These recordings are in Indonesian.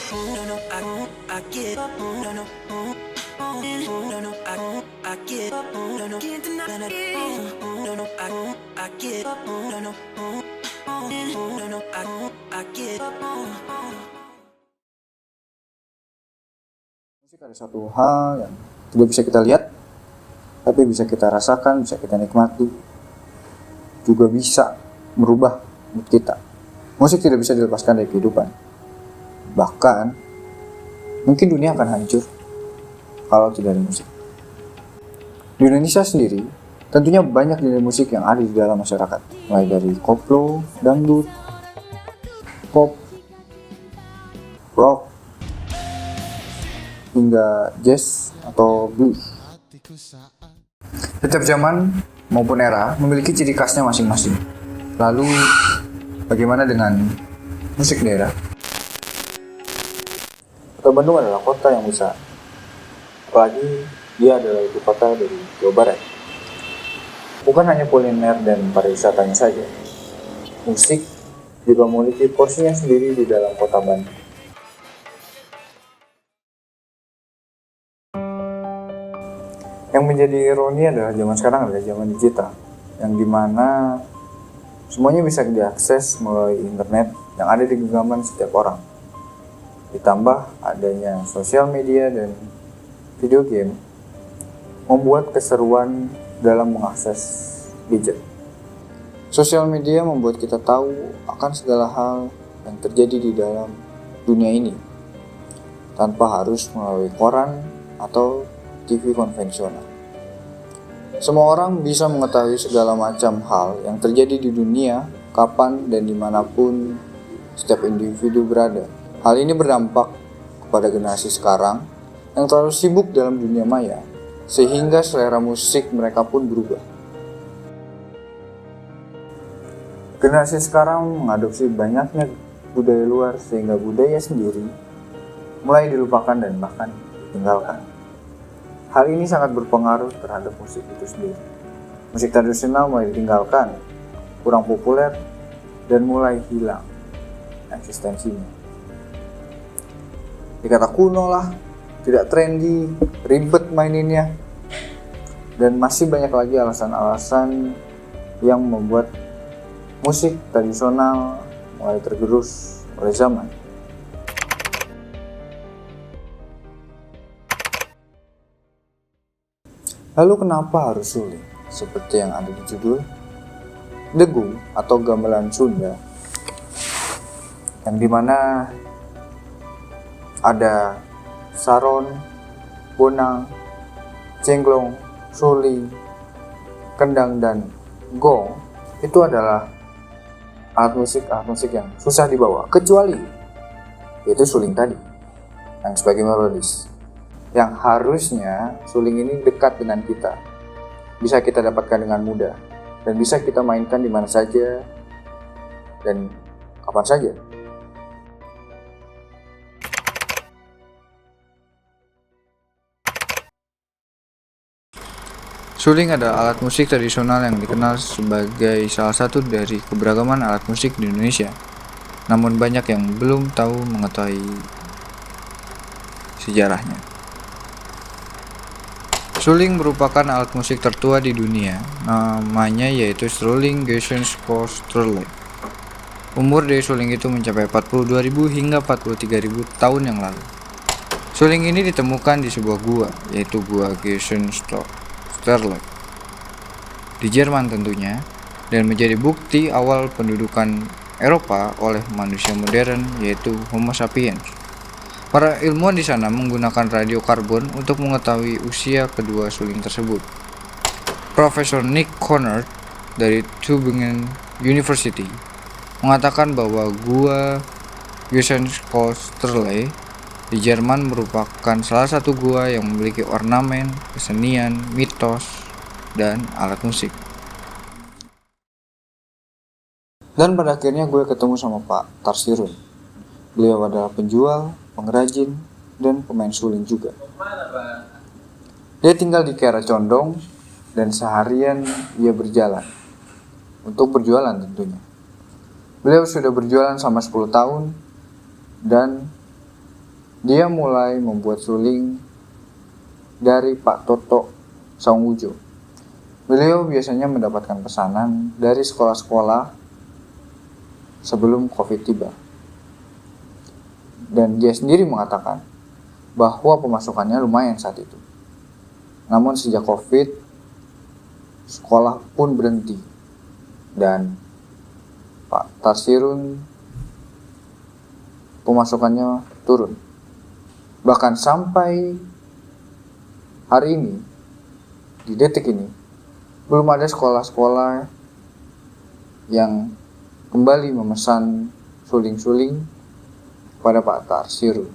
Musik ada satu hal yang tidak bisa kita lihat, tapi bisa kita rasakan, bisa kita nikmati, juga bisa merubah mood kita. Musik tidak bisa dilepaskan dari kehidupan. Bahkan, mungkin dunia akan hancur kalau tidak ada musik. Di Indonesia sendiri, tentunya banyak genre musik yang ada di dalam masyarakat, mulai dari koplo, dangdut, pop, rock, hingga jazz atau blues. Setiap zaman maupun era memiliki ciri khasnya masing-masing. Lalu, bagaimana dengan musik daerah? Kota Bandung adalah kota yang besar. Apalagi dia adalah ibu kota dari Jawa Barat. Bukan hanya kuliner dan pariwisatanya saja. Musik juga memiliki porsinya sendiri di dalam kota Bandung. Yang menjadi ironi adalah zaman sekarang adalah zaman digital, yang dimana semuanya bisa diakses melalui internet yang ada di genggaman setiap orang. Ditambah adanya sosial media dan video game, membuat keseruan dalam mengakses gadget. Sosial media membuat kita tahu akan segala hal yang terjadi di dalam dunia ini, tanpa harus melalui koran atau TV konvensional. Semua orang bisa mengetahui segala macam hal yang terjadi di dunia, kapan dan dimanapun setiap individu berada. Hal ini berdampak kepada generasi sekarang yang terlalu sibuk dalam dunia maya, sehingga selera musik mereka pun berubah. Generasi sekarang mengadopsi banyaknya budaya luar sehingga budaya sendiri mulai dilupakan dan bahkan ditinggalkan. Hal ini sangat berpengaruh terhadap musik itu sendiri. Musik tradisional mulai ditinggalkan, kurang populer, dan mulai hilang eksistensinya. Dikata kuno lah, tidak trendy, ribet maininnya, dan masih banyak lagi alasan-alasan yang membuat musik tradisional mulai tergerus oleh zaman. Lalu kenapa harus suling? Seperti yang ada di judul, Degung atau gamelan Sunda, yang dimana ada saron, bonang, jenglong, suling, kendang, dan gong. Itu adalah alat musik yang susah dibawa, kecuali yaitu suling tadi, yang sebagai melodis. Yang harusnya suling ini dekat dengan kita, bisa kita dapatkan dengan mudah, dan bisa kita mainkan di mana saja dan kapan saja. Suling adalah alat musik tradisional yang dikenal sebagai salah satu dari keberagaman alat musik di Indonesia. Namun banyak yang belum tahu mengetahui sejarahnya. Suling merupakan alat musik tertua di dunia, namanya yaitu Strolling Gesellschaftsorgel. Umur dari suling itu mencapai 42.000 hingga 43.000 tahun yang lalu. Suling ini ditemukan di sebuah gua, yaitu Gua Gesellschaftsorgel di Jerman tentunya, dan menjadi bukti awal pendudukan Eropa oleh manusia modern, yaitu Homo sapiens. Para ilmuwan di sana menggunakan radiokarbon untuk mengetahui usia kedua suling tersebut. Profesor Nick Conard dari Tübingen University mengatakan bahwa gua Gesellschaftsorgel di Jerman merupakan salah satu gua yang memiliki ornamen, kesenian, mitos, dan alat musik. Dan pada akhirnya gue ketemu sama Pak Tarsirun. Beliau adalah penjual, pengrajin, dan pemain suling juga. Dia tinggal di Kiara Condong, dan seharian ia berjalan. Untuk berjualan tentunya. Beliau sudah berjualan selama 10 tahun, dan Dia mulai membuat suling dari Pak Toto Saunggujo. Beliau biasanya mendapatkan pesanan dari sekolah-sekolah sebelum COVID tiba. Dan dia sendiri mengatakan bahwa pemasukannya lumayan saat itu. Namun sejak COVID, sekolah pun berhenti dan Pak Tarsirun pemasukannya turun. Bahkan sampai hari ini, di detik ini, belum ada sekolah-sekolah yang kembali memesan suling-suling kepada Pak Tarsirun.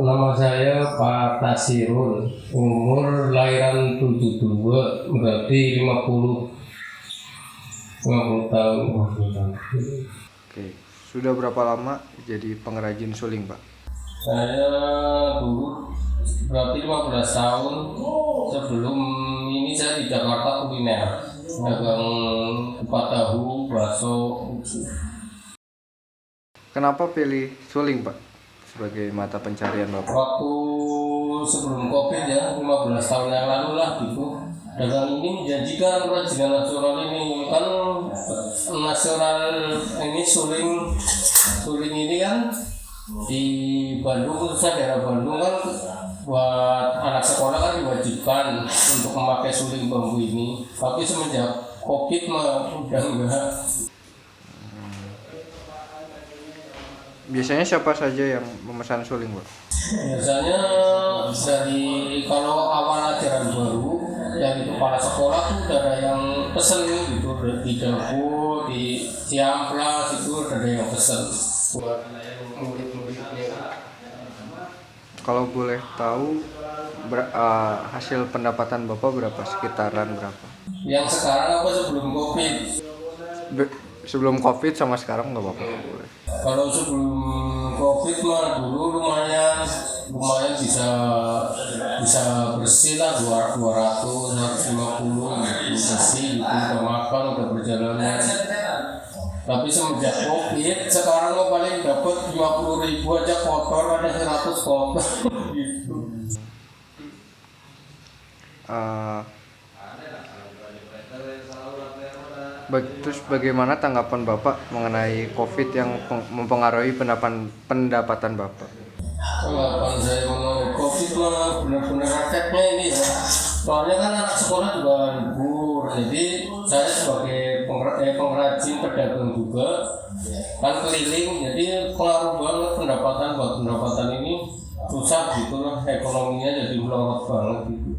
Nama saya Pak Tarsirun, umur lahiran 72, berarti 50 tahun. Oke, sudah berapa lama jadi pengrajin suling, Pak? Saya dulu berarti 15 tahun sebelum ini saya di Jakarta kuliner, dagang kupat tahu, bakso. Kenapa pilih suling, Pak, sebagai mata pencarian Bapak? Waktu sebelum COVID ya, 15 tahun yang lalu lah gitu. Dagang ini menjanjikan kerajinan nasional ini kan nasional ini suling ini kan di Bandung, khususnya daerah Bandung kan buat anak sekolah kan diwajibkan untuk memakai suling bambu ini. Tapi semenjak COVID mah udah enggak. Biasanya siapa saja yang memesan suling, Pak? Biasanya dari kalau awal ajaran baru dari kepala sekolah tuh ada yang pesen gitu di dapur, di Ciamplas itu ada yang pesen buat murid-muridnya. Kalau boleh tahu hasil pendapatan Bapak berapa? Sekitaran berapa? Yang sekarang apa sebelum COVID? Sebelum COVID sama sekarang nggak apa-apa, boleh. Kalau sebelum COVID mah dulu lumayan bisa bersih lah 200 150 bersih gitu, udah makan udah berjalanan. Tapi semenjak COVID sekarang mah paling dapat 50.000 aja kotor, ada 100 kotor gitu. Terus bagaimana tanggapan Bapak mengenai COVID yang mempengaruhi pendapatan Bapak? Tanggapan saya mengenai COVID mah benar-benar efeknya ini ya. Soalnya kan anak sekolah juga libur, jadi saya sebagai pengrajin pedagang juga kan keliling, jadi pengaruh banget pendapatan ini rusak gitu lah, ekonominya jadi melorot banget gitu.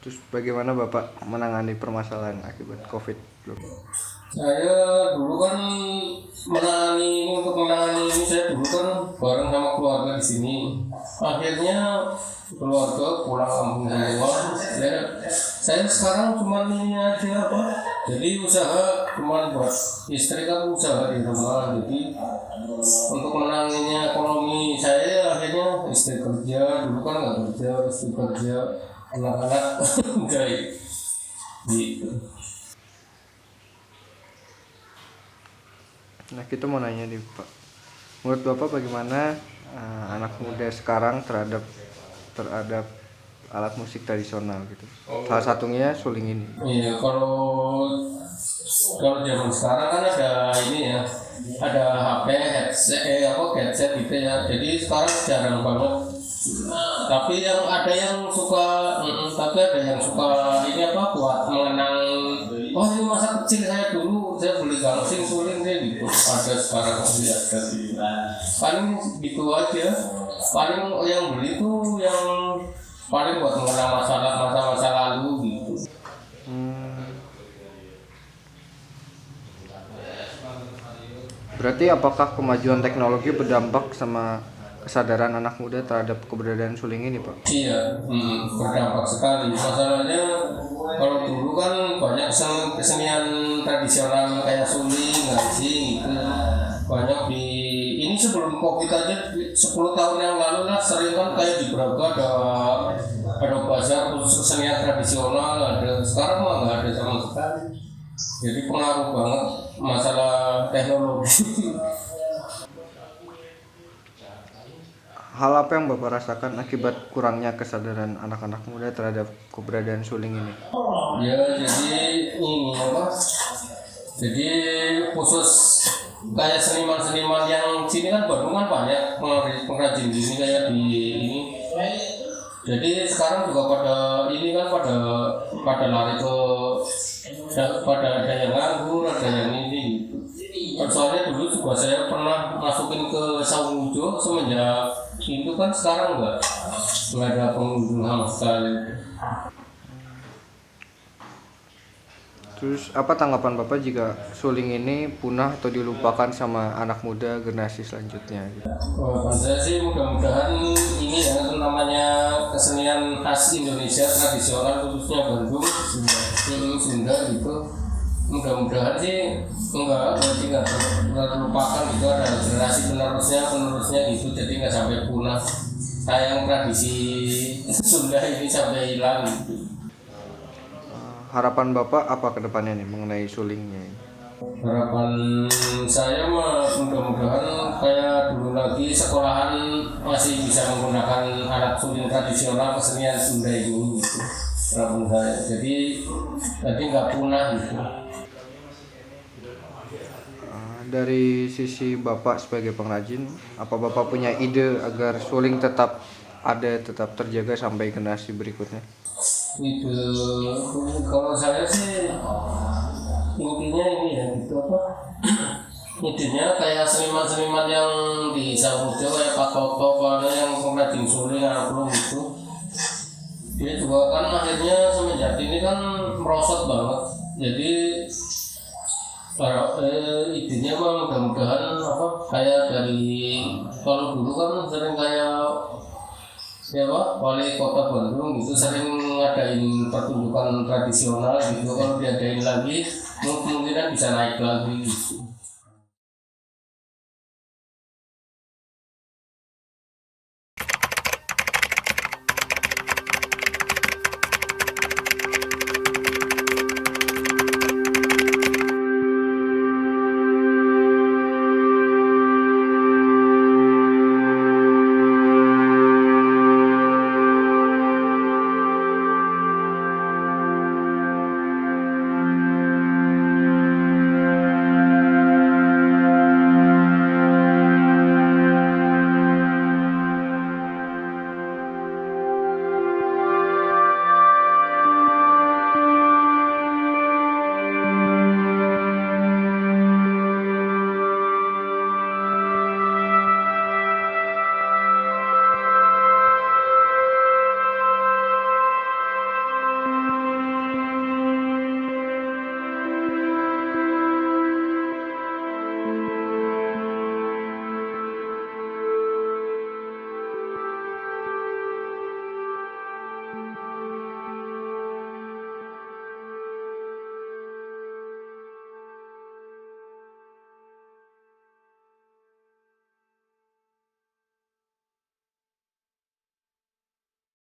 Terus bagaimana Bapak menangani permasalahan akibat COVID? Saya dulu kan untuk menangani ini saya dulu kan bareng sama keluarga di sini. Akhirnya keluarga pulang kampung semua. Saya sekarang cuma ini aja apa? Jadi usaha cuma buat istri kan usaha di rumah. Jadi untuk menanganinya ekonomi saya akhirnya istri kerja, dulu kan nggak kerja, istri kerja, anak-anak enggak gitu. Nah, kita mau nanya nih Pak, menurut Bapak bagaimana anak muda sekarang terhadap alat musik tradisional gitu? Salah satunya suling ini. Iya, kalau zaman sekarang kan ada ini ya, ada HP, headset gitu ya. Jadi sekarang jarang banget. Tapi ada yang suka ini apa buat mengenang. Oh ini masa kecil saya dulu saya beli gangsing suling deh gitu. Ada sekarang masih ada. Paling gitu aja. Paling yang beli tuh yang paling buat mengenang masa lalu gitu. Berarti apakah kemajuan teknologi berdampak sama kesadaran anak muda terhadap keberadaan suling ini, Pak? Iya, berdampak sekali. Masalahnya kalau dulu kan banyak kesenian tradisional kayak suling, gangsing gitu. Banyak ini sebelum COVID aja 10 tahun yang lalu lah sering kan kayak di Braga ada bazar khusus kesenian tradisional ada. Sekarang mah nggak ada sama sekali. Jadi pengaruh banget masalah teknologi. Hal apa yang Bapak rasakan akibat kurangnya kesadaran anak-anak muda terhadap keberadaan suling ini? Ya jadi ini apa? Jadi khusus kayak seniman-seniman yang sini kan Bandung kan banyak pengrajin gini kayak di ini. Jadi sekarang juga pada ini kan pada lari ke pada ada yang nganggur, ada yang ini gitu. Soalnya dulu juga saya pernah masukin ke Saung semenjak itu kan sekarang nggak ada pengunjung sama sekali. Terus apa tanggapan Bapak jika suling ini punah atau dilupakan sama anak muda generasi selanjutnya? Harapan saya sih mudah-mudahan ini ya namanya kesenian khas Indonesia tradisional khususnya Bandung, Sunda gitu. Mudah-mudahan sih nggak terlupakan gitu, ada generasi penerusnya gitu, jadi nggak sampai punah. Sayang tradisi Sunda ini sampai hilang gitu. Harapan Bapak apa ke depannya nih mengenai sulingnya ini? Harapan saya mah mudah-mudahan kayak dulu lagi sekolahan masih bisa menggunakan alat suling tradisional kesenian Sunda ini gitu. Harapan saya jadi nggak punah gitu. Dari sisi Bapak sebagai pengrajin, apa Bapak punya ide agar suling tetap terjaga sampai generasi berikutnya? Itu kalau saya sih intinya ini ya gitu apa? Intinya kayak seniman-seniman yang di Samudra kayak Pak Toto, ada yang pengrajin suling anak belum itu. Dia juga kan akhirnya semenjak ini kan merosot banget. Jadi idenya mah mudah-mudahan apa kayak dari kalau dulu kan sering kayak ya Pak, wali kota Bandung itu sering ngadain pertunjukan tradisional gitu, kalau diadain lagi mungkin bisa naik lagi gitu.